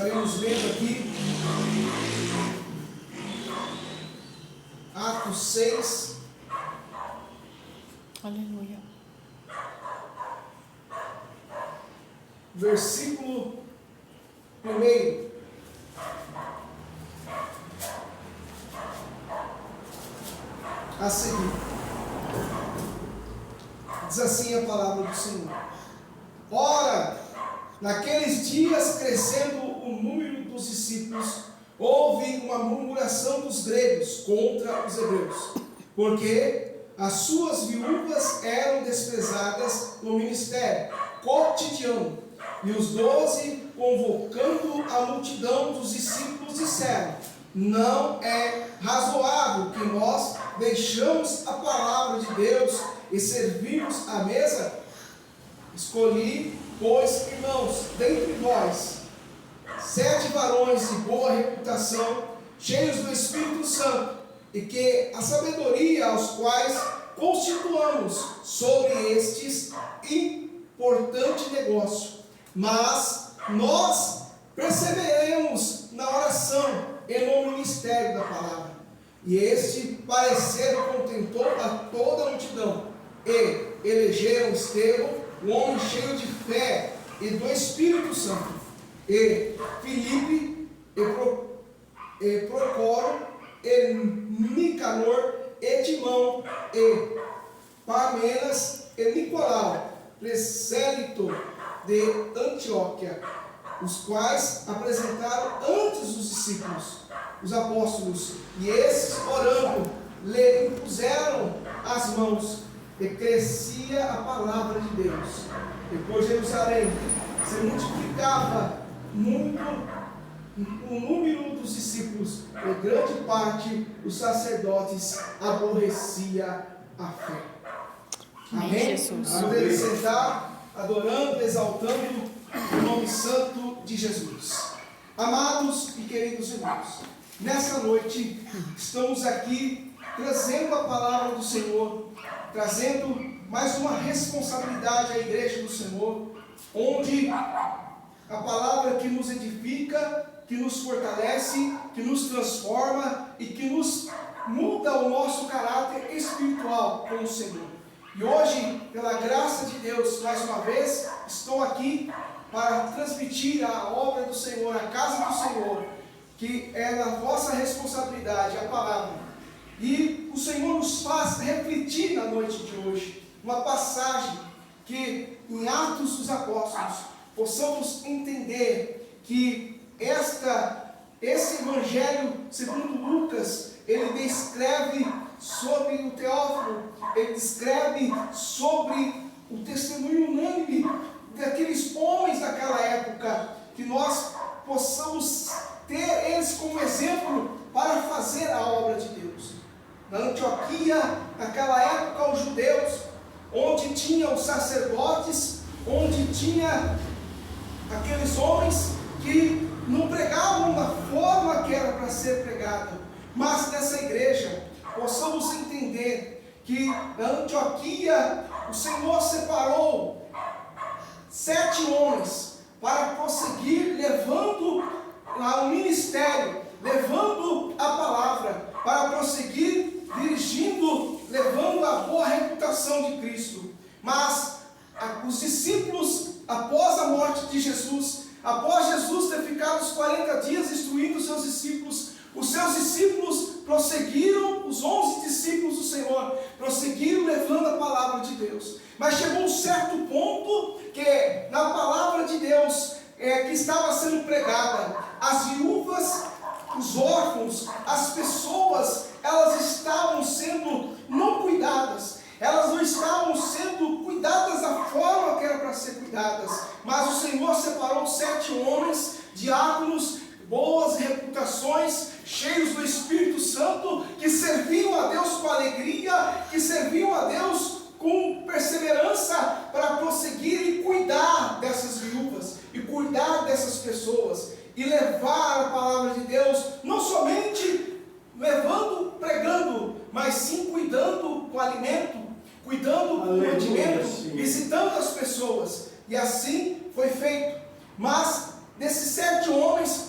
Estaremos lendo aqui Atos 6. Aleluia. Versículo 1. A seguir. Diz assim a palavra do Senhor. Ora, naqueles dias, crescendo o número dos discípulos, houve uma murmuração dos gregos contra os hebreus, porque as suas viúvas eram desprezadas no ministério cotidiano. E os 12, convocando a multidão dos discípulos, disseram: não é razoável que nós deixamos a palavra de Deus e servimos à mesa. Escolhi, pois, irmãos, dentre vós 7 varões de boa reputação, cheios do Espírito Santo, e que a sabedoria aos quais constituamos sobre estes importante negócio. Mas nós perseveremos na oração e no ministério da palavra. E este parecer contentou a toda a multidão, e elegeram Estevão, um homem cheio de fé e do Espírito Santo, e Filipe, e Procoro, e Nicanor, e Timão, e Parmenas, e Nicolau, presélito de Antioquia, os quais apresentaram antes os discípulos, os apóstolos, e esses, orando, lhe impuseram as mãos, e crescia a palavra de Deus. E por Jerusalém se multiplicava muito o número dos discípulos, e grande parte dos sacerdotes aborrecia a fé. Amém? Podemos sentar, adorando, exaltando o nome santo de Jesus. Amados e queridos irmãos, nessa noite estamos aqui trazendo a palavra do Senhor, trazendo mais uma responsabilidade à igreja do Senhor, onde a palavra que nos edifica, que nos fortalece, que nos transforma e que nos muda o nosso caráter espiritual com o Senhor. E hoje, pela graça de Deus, mais uma vez, estou aqui para transmitir a obra do Senhor, a casa do Senhor, que é da vossa responsabilidade, a palavra. E o Senhor nos faz refletir na noite de hoje, uma passagem que em Atos dos Apóstolos possamos entender que esse Evangelho segundo Lucas, ele descreve sobre o Teófilo, ele descreve sobre o testemunho unânime daqueles homens daquela época, que nós possamos ter eles como exemplo para fazer a obra de Deus. Na Antioquia, naquela época, os judeus, onde tinha os sacerdotes, onde tinha aqueles homens que não pregavam da forma que era para ser pregada, mas nessa igreja possamos entender que na Antioquia o Senhor separou 7 homens para prosseguir levando lá o ministério, levando a palavra, para prosseguir dirigindo, levando a boa reputação de Cristo. Mas os discípulos, após a morte de Jesus, após Jesus ter ficado os 40 dias instruindo os seus discípulos, os seus discípulos prosseguiram, os 11 discípulos do Senhor, prosseguiram levando a palavra de Deus. Mas chegou um certo ponto que na palavra de Deus que estava sendo pregada, as viúvas, os órfãos, as pessoas, elas estavam sendo não cuidadas. Elas não estavam sendo cuidadas da forma que era para ser cuidadas. Mas o Senhor separou 7 homens, diáconos, boas reputações, cheios do Espírito Santo, que serviam a Deus com alegria, que serviam a Deus com perseverança para prosseguir e cuidar dessas viúvas, e cuidar dessas pessoas, e levar a palavra de Deus, não somente levando, pregando, mas sim cuidando com alimento, cuidando com mantimento, visitando as pessoas. E assim foi feito. Mas desses 7 homens,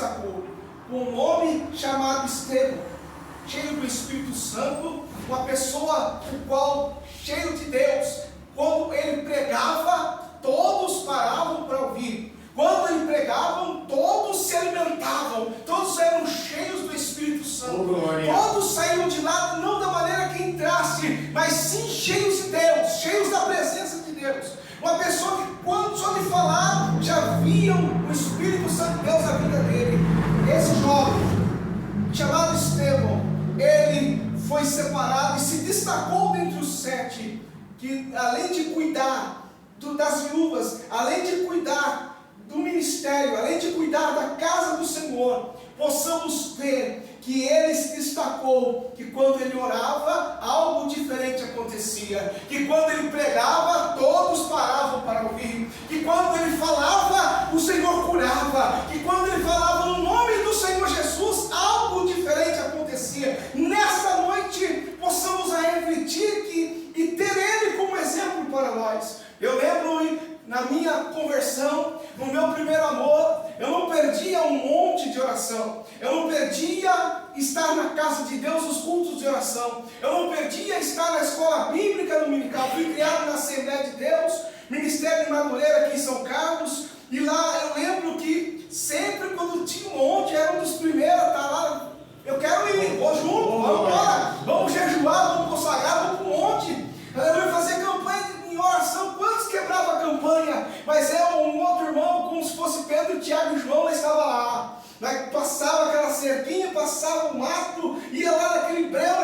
destacou com um homem chamado Estevão, cheio do Espírito Santo, uma pessoa o qual, cheio de Deus, quando ele pregava, todos paravam para ouvir. Quando ele pregava, todos se alimentavam, todos eram cheios do Espírito Santo, todos saíram de lá não da maneira que entrasse, mas sim cheios de Deus, cheios da presença de Deus. Uma pessoa que quando só de falar, já viam o Espírito Santo de Deus na vida dele. Esse jovem, chamado Estevão, ele foi separado e se destacou dentre os 7, que além de cuidar das viúvas, além de cuidar do ministério, além de cuidar da casa do Senhor, possamos ver que ele se destacou, que quando ele orava, algo diferente acontecia, que quando ele pregava, todos paravam para ouvir, que quando ele falava, o Senhor curava, que quando ele falava no nome do Senhor Jesus, algo diferente acontecia. Nessa noite, possamos refletir e ter ele como exemplo para nós. Eu lembro na minha conversão, no meu primeiro amor, eu não perdia um monte de oração, eu não perdia estar na casa de Deus, os cultos de oração, eu não perdia estar na escola bíblica dominical. Fui criado na Assembleia de Deus, Ministério de Madureira aqui em São Carlos, e lá eu lembro que sempre quando tinha um monte, era um dos primeiros a estar lá. Eu quero ir, vou junto, vamos embora, vamos jejuar, vamos consagrar, vamos para um monte, aleluia, fazer campanha em oração. Quantos quebrava a campanha? Mas um outro irmão, como se fosse Pedro, Tiago e João, estava lá. Passava aquela cerquinha, passava o mato, ia lá naquele breu,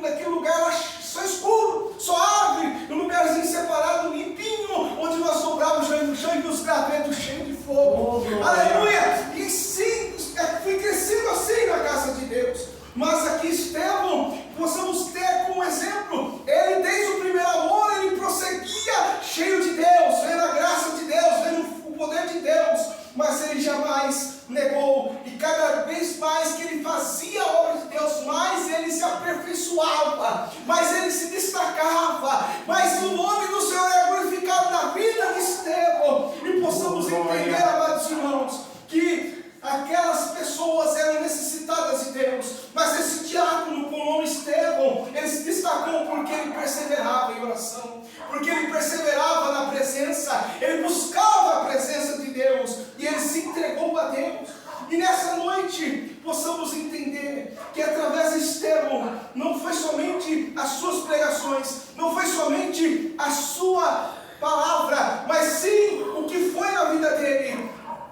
naquele lugar lá, só escuro, só árvore, num lugarzinho separado, limpinho, onde nós dobrávamos o chão e os gravetos cheios de fogo. Aleluia! E sim, fui crescendo assim na casa de Deus. Mas aqui Estevão, possamos ter como exemplo, ele desde o primeiro amor, ele prosseguia cheio de Deus, vendo a graça de Deus, vendo o poder de Deus, mas ele jamais negou, e cada vez mais que ele fazia a obra de Deus, mais ele se aperfeiçoava, mais ele se destacava, mais o nome do Senhor é glorificado na vida de Estevão. E possamos entender, amados irmãos, que aquelas pessoas eram necessitadas de Deus, mas esse diácono com o nome Estevão, ele se destacou porque ele perseverava em oração, porque ele perseverava na presença, ele buscava a presença de Deus, e ele se entregou a Deus. E nessa noite, possamos entender que através de Estevão, não foi somente as suas pregações, não foi somente a sua palavra, mas sim o que foi na vida dele,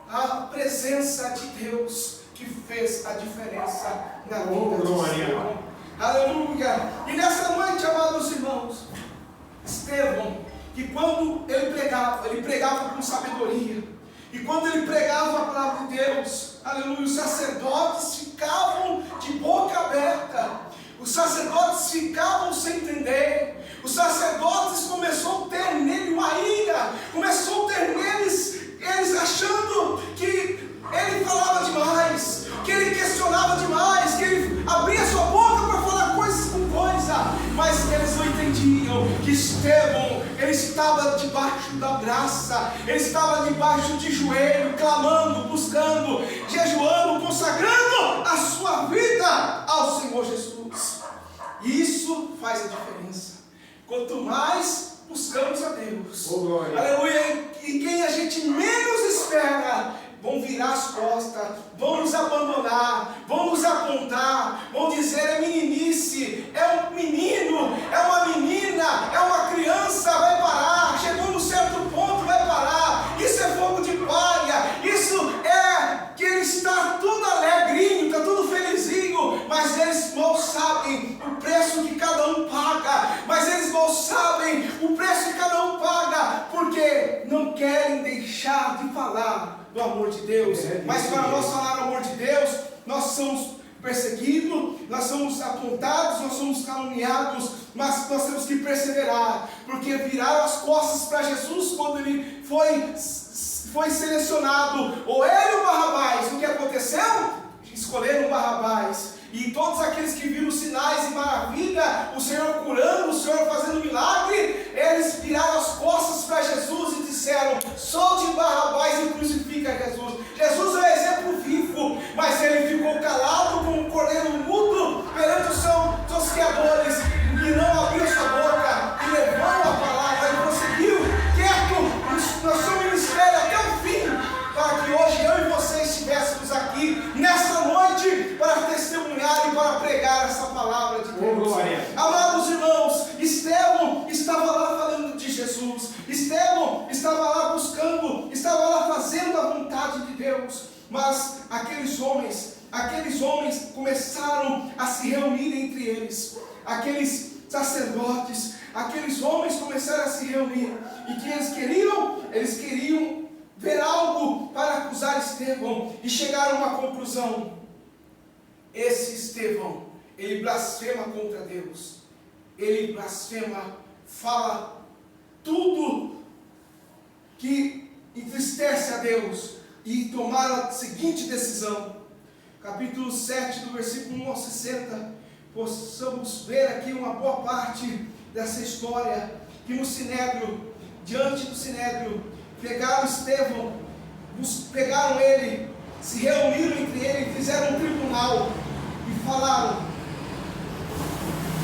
a presença de Deus que fez a diferença na vida do Senhor. Aleluia! E nessa noite, amados irmãos, Estevão, que quando ele pregava com sabedoria, e quando ele pregava a palavra de Deus, aleluia, os sacerdotes ficavam de boca aberta, os sacerdotes ficavam sem entender, os sacerdotes começou a ter nele uma ira, começou a ter neles, eles achando que ele falava demais, que ele questionava demais, que ele abria sua boca para falar coisas com coisa, mas eles não entendiam que Estevão, ele estava debaixo da graça, ele estava debaixo de joelho, clamando, buscando, jejuando, consagrando a sua vida ao Senhor Jesus. Isso faz a diferença. Quanto mais buscamos a Deus, aleluia, e quem a gente menos espera, vão virar as costas, vão nos abandonar, vão nos apontar, vão dizer é meninice, é um menino, é uma menina, é uma criança, vai parar, chegou num certo ponto, vai parar, isso é fogo de palha, isso é que ele está tudo alegrinho, está tudo felizinho, mas eles mal sabem o preço que cada um paga, mas eles mal sabem o preço que cada um paga, porque não querem deixar de falar do amor de Deus. Mas para nós falar o amor de Deus, nós somos perseguidos, nós somos apontados, nós somos caluniados, mas nós temos que perseverar, porque viraram as costas para Jesus quando ele foi selecionado, ou ele ou Barrabás. O que aconteceu? Escolheram Barrabás. E todos aqueles que viram sinais e maravilha, o Senhor curando, o Senhor fazendo milagre, eles viraram as costas para Jesus e disseram: solte Barrabás e crucifica Jesus. Jesus é um exemplo vivo, mas Deus, mas aqueles homens começaram a se reunir entre eles, aqueles sacerdotes, aqueles homens começaram a se reunir, e que eles queriam ver algo para acusar Estevão, e chegaram a uma conclusão: esse Estevão, ele blasfema contra Deus, ele blasfema, fala tudo que entristece a Deus, e tomaram a seguinte decisão. Capítulo 7, do versículo 1 ao 60, possamos ver aqui uma boa parte dessa história, que no Sinédrio, diante do Sinédrio, pegaram Estevão, pegaram ele, se reuniram entre ele, fizeram um tribunal, e falaram: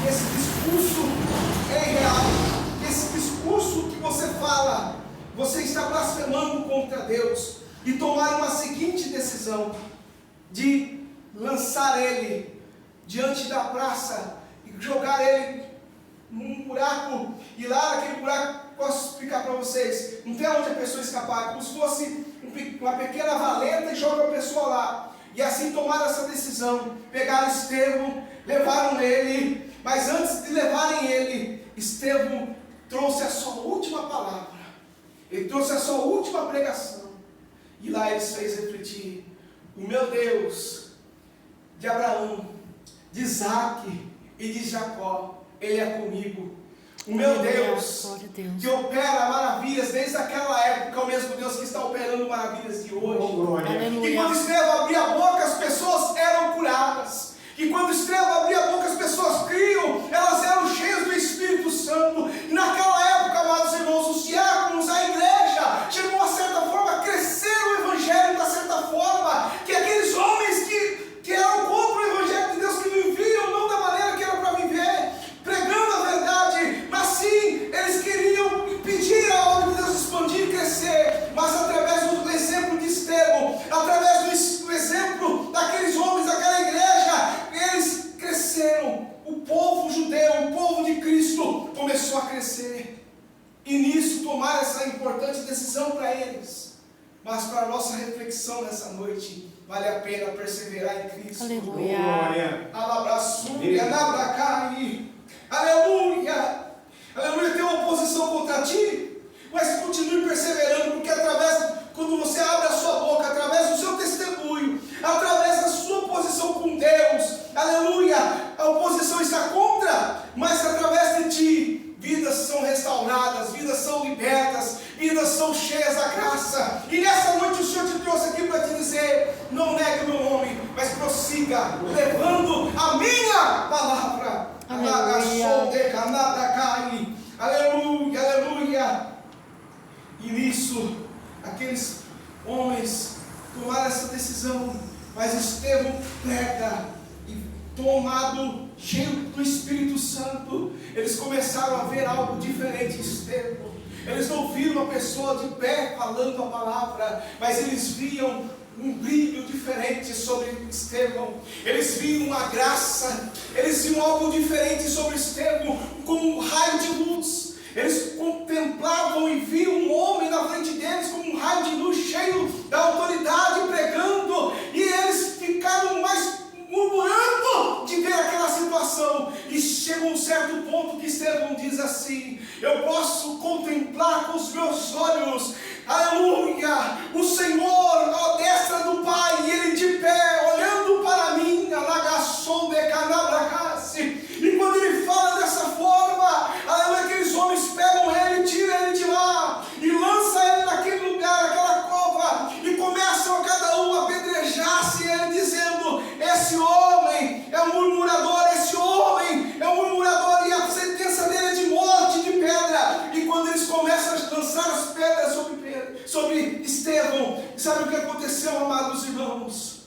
esse discurso é irreal, esse discurso que você fala, você está blasfemando contra Deus. E tomaram a seguinte decisão, de lançar ele diante da praça, e jogar ele num buraco, e lá naquele buraco, posso explicar para vocês, não tem onde a pessoa escapar, como se fosse uma pequena valeta, e joga a pessoa lá. E assim tomaram essa decisão, pegaram Estevão, levaram ele, mas antes de levarem ele, Estevão trouxe a sua última palavra, ele trouxe a sua última pregação, e lá ele fez refletir: o meu Deus de Abraão, de Isaac e de Jacó, Ele é comigo. O meu Deus, que opera maravilhas desde aquela época, é o mesmo Deus que está operando maravilhas de hoje. E quando Estevão abria a boca, as pessoas eram curadas. E quando Estevão abria a boca, as pessoas criam, elas eram cheias do Espírito Santo. E naquela época, amados irmãos, os diáconos, a igreja, chegou a certa forma a crescer o Evangelho, da certa forma, que aqueles homens que eram contra o Evangelho de Deus, que viviam não da maneira que era para viver, pregando a verdade, mas sim, eles queriam impedir a obra de Deus expandir e crescer, mas através do exemplo de Estevão, através do exemplo daqueles homens, daquela igreja, eles cresceram. O povo judeu, o povo de Cristo começou a crescer, e nisso tomaram essa importante decisão para eles. Mas para a nossa reflexão nessa noite, vale a pena perseverar em Cristo. Aleluia. Alabraçúria, nabracai. Aleluia. Aleluia. Tem uma oposição contra ti, mas continue perseverando, porque quando você abre a sua boca, através do seu testemunho, através da sua posição com Deus, aleluia, a oposição está contra, mas através de ti, vidas são restauradas, vidas são libertas, vidas são cheias da graça. E nessa noite o Senhor te trouxe aqui para te dizer: não negue o meu nome, mas prossiga, levando a minha palavra. Aleluia, aleluia. E nisso, aqueles homens tomaram essa decisão, mas Estevão prega, e tomado, cheio do Espírito Santo, eles começaram a ver algo diferente em Estevão. Eles não viram uma pessoa de pé falando a palavra, mas eles viam um brilho diferente sobre Estevão. Eles viam uma graça, eles viam algo diferente sobre Estevão, como um raio de luz. Eles contemplavam e viam um homem na frente deles como um raio de luz, cheio da autoridade, pregando, e eles ficaram mais murmurando de ver aquela situação. E chega um certo ponto que Estevão diz assim: eu posso contemplar com os meus olhos, aleluia, o Senhor à destra do Pai, e Ele de pé, olhando para mim, alagação de canabracasse. E quando Ele fala dessa forma, aleluia, aqueles homens pegam Ele, tiram Ele de lá, e lançam Ele naquele lugar, naquela cova, e começam a cada um a apedrejar-se, Ele dizendo: esse homem é um murmurador, esse homem é um murmurador, e a sentença dele é de morte, de pedra. E quando eles começam a lançar as pedras sobre Estevão, sabe o que aconteceu, amados irmãos?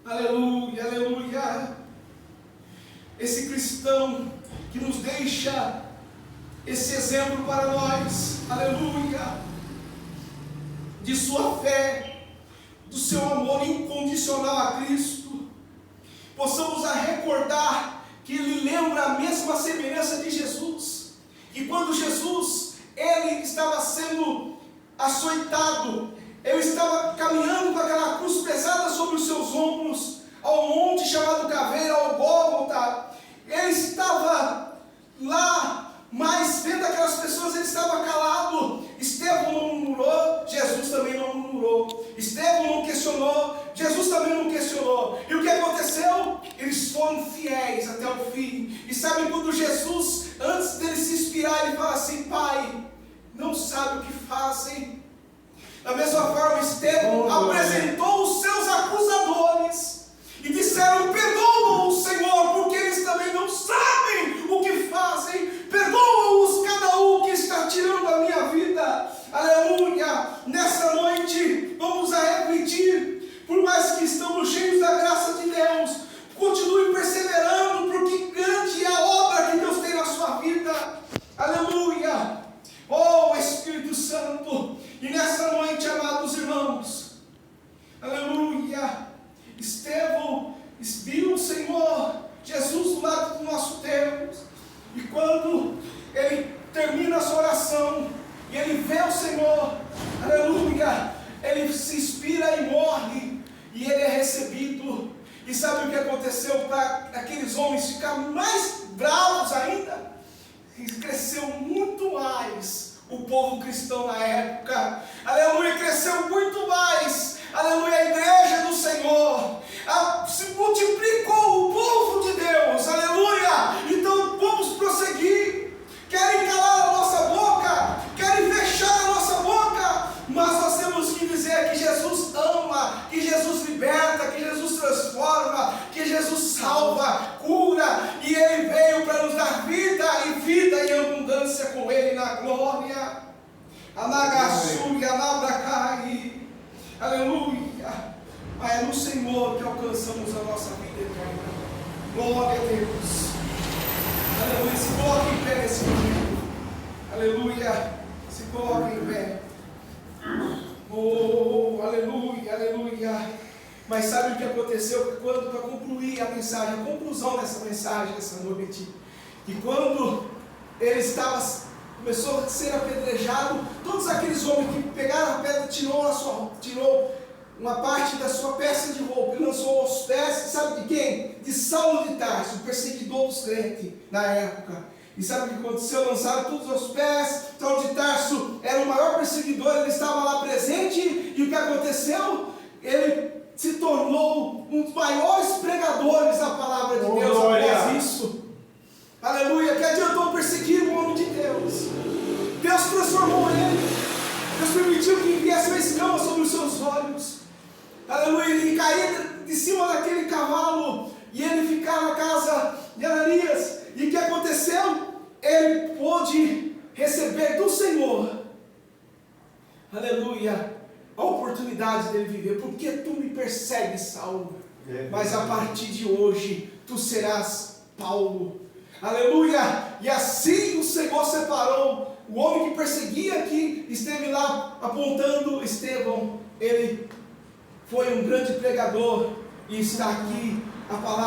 Aleluia, aleluia. Esse cristão que nos deixa esse exemplo para nós, aleluia, de sua fé, do seu amor incondicional a Cristo, possamos a recordar que ele lembra a mesma semelhança de Jesus, que quando Jesus, ele estava sendo açoitado, ele estava caminhando com aquela ao monte chamado Caveira, ao Gólgota. Ele estava lá, mas vendo aquelas pessoas, ele estava calado. Estevão não murmurou, Jesus também não murmurou. Estevão não questionou, Jesus também não questionou. E o que aconteceu? Eles foram fiéis até o fim. E sabe quando Jesus, antes dele se inspirar, ele fala assim: Pai, não sabe o que fazem. Da mesma forma, Estevão apresentou os seus acusadores e disseram: perdoa-os, Senhor, porque eles também não sabem o que fazem. Perdoa-os, cada um que está tirando a minha vida. Aleluia! Nessa noite, vamos a refletir. Por mais que estamos cheios da graça de Deus, continue perseverando, porque grande é a obra que Deus tem na sua vida. Aleluia! Oh, Espírito Santo! E nessa noite, amados irmãos, aleluia, Estevão viu o Senhor Jesus do lado do nosso Deus, e quando ele termina a sua oração, e ele vê o Senhor, aleluia, ele se inspira e morre, e ele é recebido. E sabe o que aconteceu para aqueles homens ficarem mais bravos ainda? Cresceu muito mais o povo cristão na época, aleluia, cresceu muito mais, aleluia, a igreja do Senhor, se multiplicou o povo de Deus, aleluia. Então vamos prosseguir. Querem calar a nossa boca, querem fechar a nossa boca, mas nós temos que dizer que Jesus ama, que Jesus liberta, que Jesus transforma, que Jesus salva, cura, e Ele veio para nos dar vida e abundância com Ele na glória. Amagaçu e anabracai, aleluia. É no Senhor que alcançamos a nossa vida eterna. Glória a Deus. Aleluia. Se coloque em pé nesse momento. Aleluia. Se coloque em pé. Oh, aleluia, aleluia. Mas sabe o que aconteceu? Quando, para concluir a mensagem, a conclusão dessa mensagem dessa noite, que quando ele começou a ser apedrejado, todos aqueles homens que pegaram a pedra, tirou uma parte da sua peça de roupa e lançou aos pés, sabe de quem? De Saulo de Tarso, o perseguidor dos crentes na época. E sabe o que aconteceu? Lançaram todos aos pés. Saulo de Tarso era o maior perseguidor, ele estava lá presente, e o que aconteceu? Ele se tornou um dos maiores pregadores da palavra de Deus após isso. Aleluia, que adiantou perseguir o homem de Deus? Deus transformou ele. Deus permitiu que viesse uma escama sobre os seus olhos. Aleluia, ele caía de cima daquele cavalo e ele ficava na casa de Ananias. E o que aconteceu? Ele pôde receber do Senhor, aleluia, a oportunidade dele viver. Porque tu me persegues, Saulo, mas a partir de hoje tu serás Paulo. Aleluia! E assim o Senhor separou o homem que perseguia, que esteve lá apontando Estevão. Ele foi um grande pregador, e está aqui a palavra.